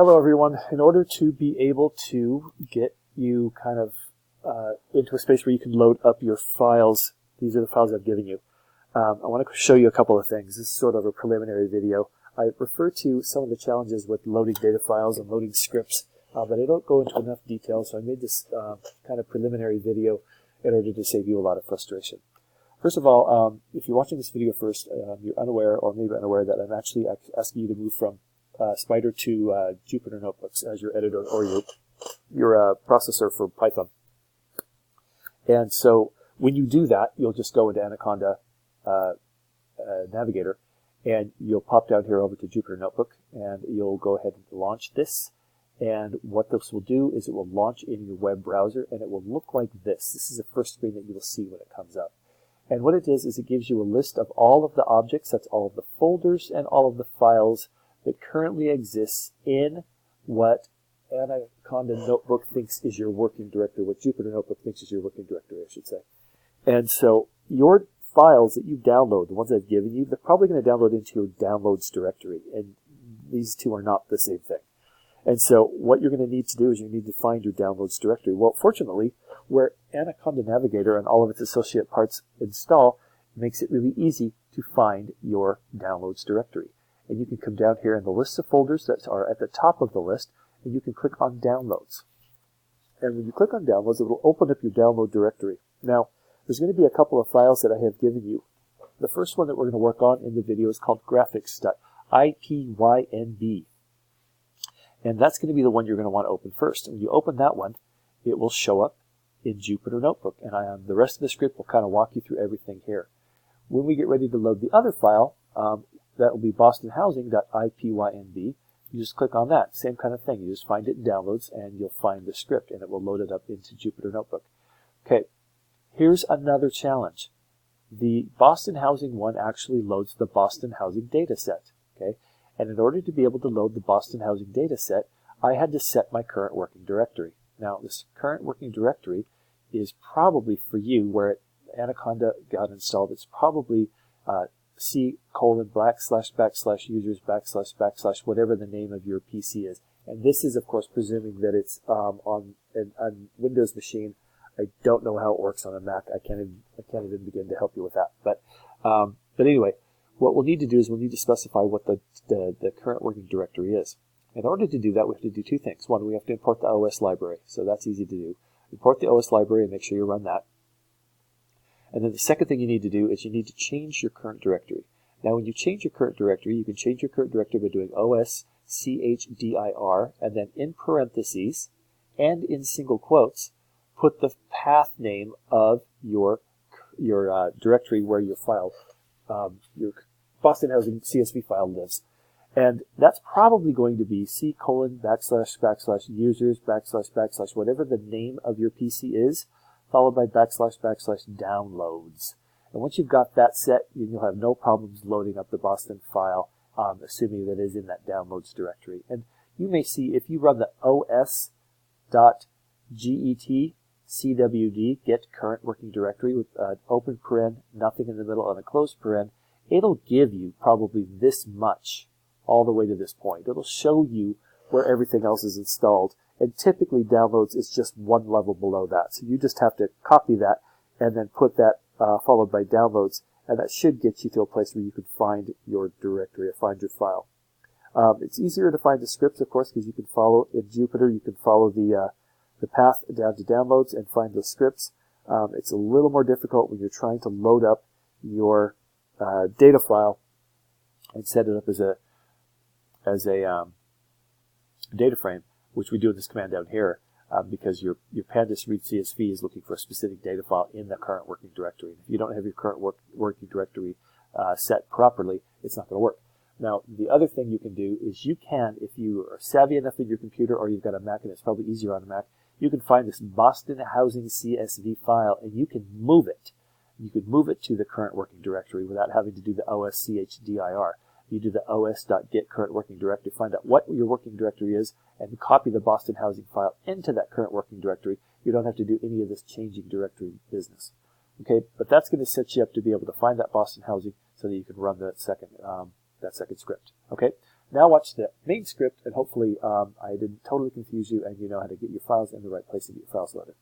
Hello everyone. In order to be able to get you kind of into a space where you can load up your files, these are the files I've given you. I want to show you a couple of things. This is sort of a preliminary video. I refer to some of the challenges with loading data files and loading scripts, but I don't go into enough detail, so I made this kind of preliminary video in order to save you a lot of frustration. First of all, if you're watching this video first, you're unaware or maybe unaware that I'm actually asking you to move from Spider to Jupyter Notebooks as your editor or your processor for Python. And so when you do that, you'll just go into Anaconda Navigator, and you'll pop down here over to Jupyter Notebook, and you'll go ahead and launch this. And what this will do is it will launch in your web browser, and it will look like this. This is the first screen that you will see when it comes up. And what it does is it gives you a list of all of the objects, that's all of the folders and all of the files that currently exists in what Anaconda Notebook thinks is your working directory, what Jupyter Notebook thinks is your working directory, I should say. And so your files that you download, the ones I've given you, they're probably going to download into your downloads directory, and these two are not the same thing. And so what you're going to need to do is you need to find your downloads directory. Well, fortunately, where Anaconda Navigator and all of its associate parts install, makes it really easy to find your downloads directory. And you can come down here in the list of folders that are at the top of the list, and you can click on Downloads. And when you click on Downloads, it will open up your download directory. Now, there's going to be a couple of files that I have given you. The first one that we're going to work on in the video is called graphics.ipynb. And that's going to be the one you're going to want to open first. And when you open that one, it will show up in Jupyter Notebook. And the rest of the script will kind of walk you through everything here. When we get ready to load the other file, that will be bostonhousing.ipynb. You just click on that. Same kind of thing. You just find it in Downloads, and you'll find the script, and it will load it up into Jupyter Notebook. Okay, here's another challenge. The Boston Housing one actually loads the Boston Housing data set. Okay, and in order to be able to load the Boston Housing data set, I had to set my current working directory. Now, this current working directory is probably for you, where Anaconda got installed, it's probably C:\users / whatever the name of your PC is. And this is, of course, presuming that it's on a Windows machine. I don't know how it works on a Mac. I can't even begin to help you with that. But anyway, what we'll need to do is we'll need to specify what the current working directory is. In order to do that, we have to do two things. One, we have to import the OS library. So that's easy to do. Import the OS library and make sure you run that. And then the second thing you need to do is you need to change your current directory. Now, when you change your current directory, you can change your current directory by doing OS-CHDIR, and then in parentheses and in single quotes, put the path name of your directory where your file, your Boston Housing CSV file lives. And that's probably going to be C:\users / whatever the name of your PC is, followed by / downloads. And once you've got that set, you'll have no problems loading up the Boston file, assuming that it is in that downloads directory. And you may see if you run the os.get_cwd, get current working directory, with an open paren, nothing in the middle, and a closed paren, it'll give you probably this much all the way to this point. It'll show you where everything else is installed. And typically downloads is just one level below that. So you just have to copy that and then put that followed by downloads, and that should get you to a place where you can find your directory or find your file. It's easier to find the scripts, of course, because you can follow in Jupyter. You can follow the path down to downloads and find the scripts. It's a little more difficult when you're trying to load up your data file and set it up as a data frame, which we do in this command down here, because your pandas read CSV is looking for a specific data file in the current working directory. If you don't have your current working directory set properly, it's not going to work. Now, the other thing you can do is you can, if you are savvy enough with your computer, or you've got a Mac, and it's probably easier on a Mac, you can find this Boston Housing CSV file, and you can move it. You could move it to the current working directory without having to do the OS-CHDIR. You do the os.get current working directory, find out what your working directory is, and copy the Boston Housing file into that current working directory. You don't have to do any of this changing directory business. Okay, but that's going to set you up to be able to find that Boston Housing so that you can run that second script. Okay, Now watch the main script, and hopefully I didn't totally confuse you, and you know how to get your files in the right place and get your files loaded.